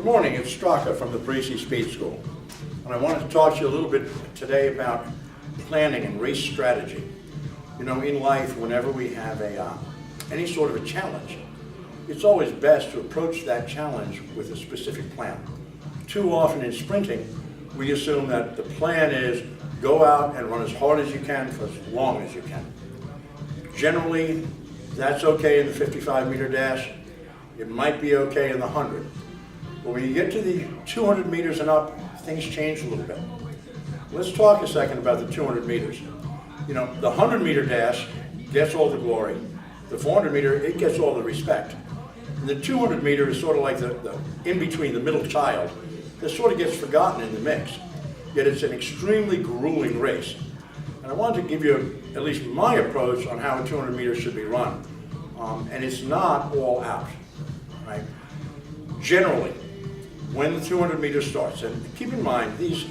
Good morning, it's Straka from the Parisi Speed School. And I wanted to talk to you a little bit today about planning and race strategy. You know, in life, whenever we have any sort of a challenge, it's always best to approach that challenge with a specific plan. Too often in sprinting, we assume that the plan is go out and run as hard as you can for as long as you can. Generally, that's okay in the 55-meter dash. It might be okay in the 100. But when you get to the 200 meters and up, things change a little bit. Let's talk a second about the 200 meters. You know, the 100-meter dash gets all the glory. The 400-meter, it gets all the respect. And the 200-meter is sort of like the in-between, the middle child, that sort of gets forgotten in the mix. Yet it's an extremely grueling race. And I wanted to give you at least my approach on how a 200 meters should be run. And it's not all out, right? Generally, when the 200 meters starts, and keep in mind, these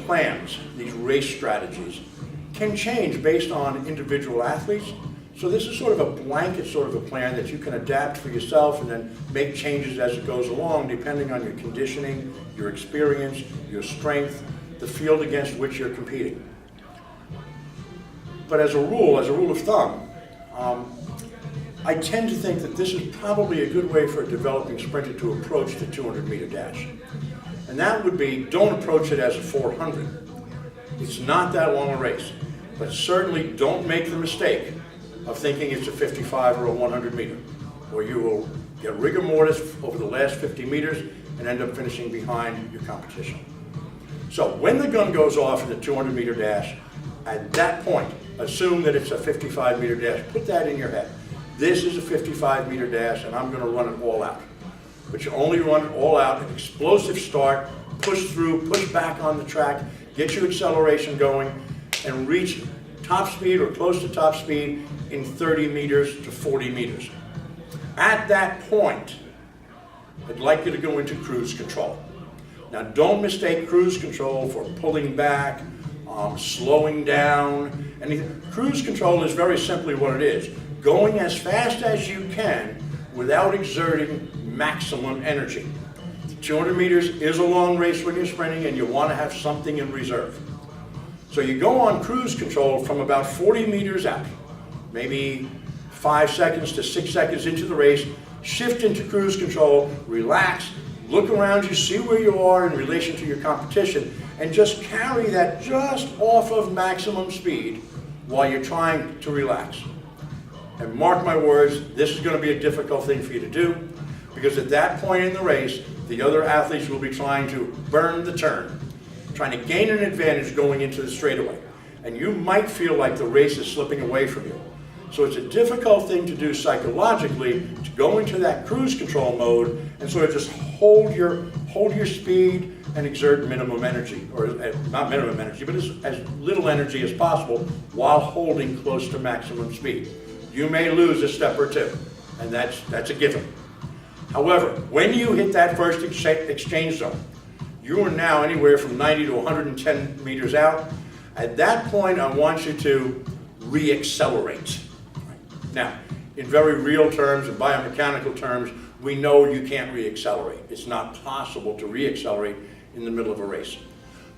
plans, these race strategies, can change based on individual athletes. So this is sort of a blanket sort of a plan that you can adapt for yourself and then make changes as it goes along, depending on your conditioning, your experience, your strength, the field against which you're competing. But as a rule of thumb, I tend to think that this is probably a good way for a developing sprinter to approach the 200-meter dash. And that would be, don't approach it as a 400. It's not that long a race. But certainly don't make the mistake of thinking it's a 55 or a 100 meter, or you will get rigor mortis over the last 50 meters and end up finishing behind your competition. So when the gun goes off in the 200-meter dash, at that point, assume that it's a 55-meter dash. Put that in your head. This is a 55-meter dash, and I'm going to run it all out. But you only run it all out, an explosive start, push through, push back on the track, get your acceleration going, and reach top speed or close to top speed in 30 meters to 40 meters. At that point, I'd like you to go into cruise control. Now, don't mistake cruise control for pulling back, slowing down, anything. Cruise control is very simply what it is. Going as fast as you can without exerting maximum energy. 200 meters is a long race when you're sprinting and you want to have something in reserve. So you go on cruise control from about 40 meters out, maybe 5 seconds to 6 seconds into the race, shift into cruise control, relax, look around you, see where you are in relation to your competition, and just carry that just off of maximum speed while you're trying to relax. And mark my words, this is going to be a difficult thing for you to do, because at that point in the race, the other athletes will be trying to burn the turn, trying to gain an advantage going into the straightaway. And you might feel like the race is slipping away from you. So it's a difficult thing to do psychologically, to go into that cruise control mode and sort of just hold your speed and exert minimum energy, or not minimum energy, but as little energy as possible while holding close to maximum speed. You may lose a step or two, and that's a given. However, when you hit that first exchange zone, you are now anywhere from 90 to 110 meters out. At that point, I want you to re-accelerate. Now, in very real terms and biomechanical terms, we know you can't re-accelerate. It's not possible to re-accelerate in the middle of a race.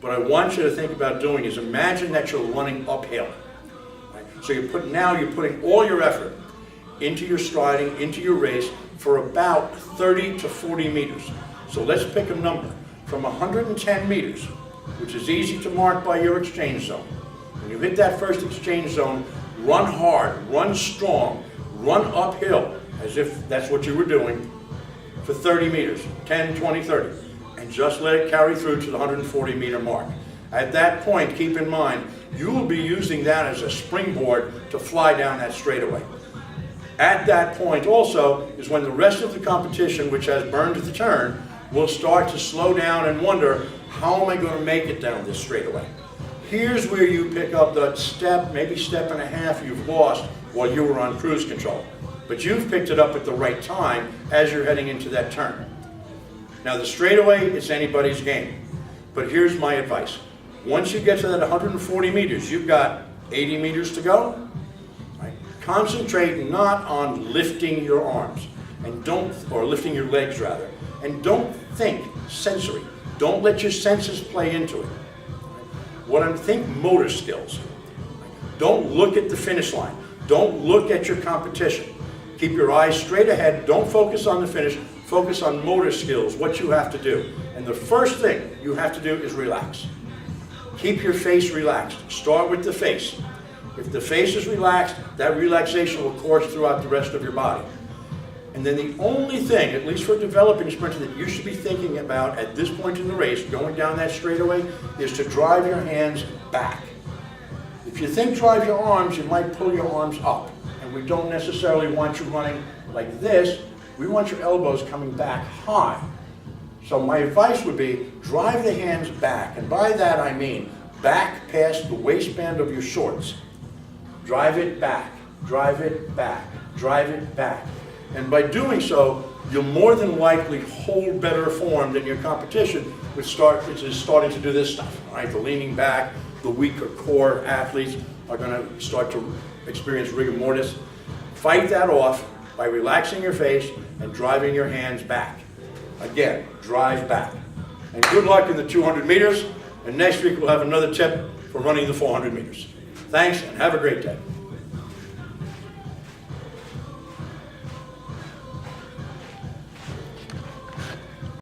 What I want you to think about doing is imagine that you're running uphill. So you're putting all your effort into your striding, into your race for about 30 to 40 meters. So let's pick a number. From 110 meters, which is easy to mark by your exchange zone. When you hit that first exchange zone, run hard, run strong, run uphill, as if that's what you were doing, for 30 meters, 10, 20, 30. And just let it carry through to the 140-meter mark. At that point, keep in mind, you will be using that as a springboard to fly down that straightaway. At that point also is when the rest of the competition, which has burned the turn, will start to slow down and wonder, how am I going to make it down this straightaway? Here's where you pick up the step, maybe step and a half you've lost while you were on cruise control. But you've picked it up at the right time as you're heading into that turn. Now the straightaway, it's anybody's game. But here's my advice. Once you get to that 140 meters, you've got 80 meters to go. Right? Concentrate not on lifting your arms, or lifting your legs rather. And don't think sensory. Don't let your senses play into it. Think motor skills. Don't look at the finish line. Don't look at your competition. Keep your eyes straight ahead. Don't focus on the finish. Focus on motor skills, what you have to do. And the first thing you have to do is relax. Keep your face relaxed. Start with the face. If the face is relaxed, that relaxation will course throughout the rest of your body. And then the only thing, at least for a developing sprinter, that you should be thinking about at this point in the race, going down that straightaway, is to drive your hands back. If you think drive your arms, you might pull your arms up. And we don't necessarily want you running like this. We want your elbows coming back high. So my advice would be drive the hands back. And by that I mean back past the waistband of your shorts. Drive it back, drive it back, drive it back. And by doing so, you'll more than likely hold better form than your competition, which is starting to do this stuff. All right? The leaning back, the weaker core athletes are going to start to experience rigor mortis. Fight that off by relaxing your face and driving your hands back. Again, drive back. And good luck in the 200 meters. And next week we'll have another tip for running the 400 meters. Thanks and have a great day.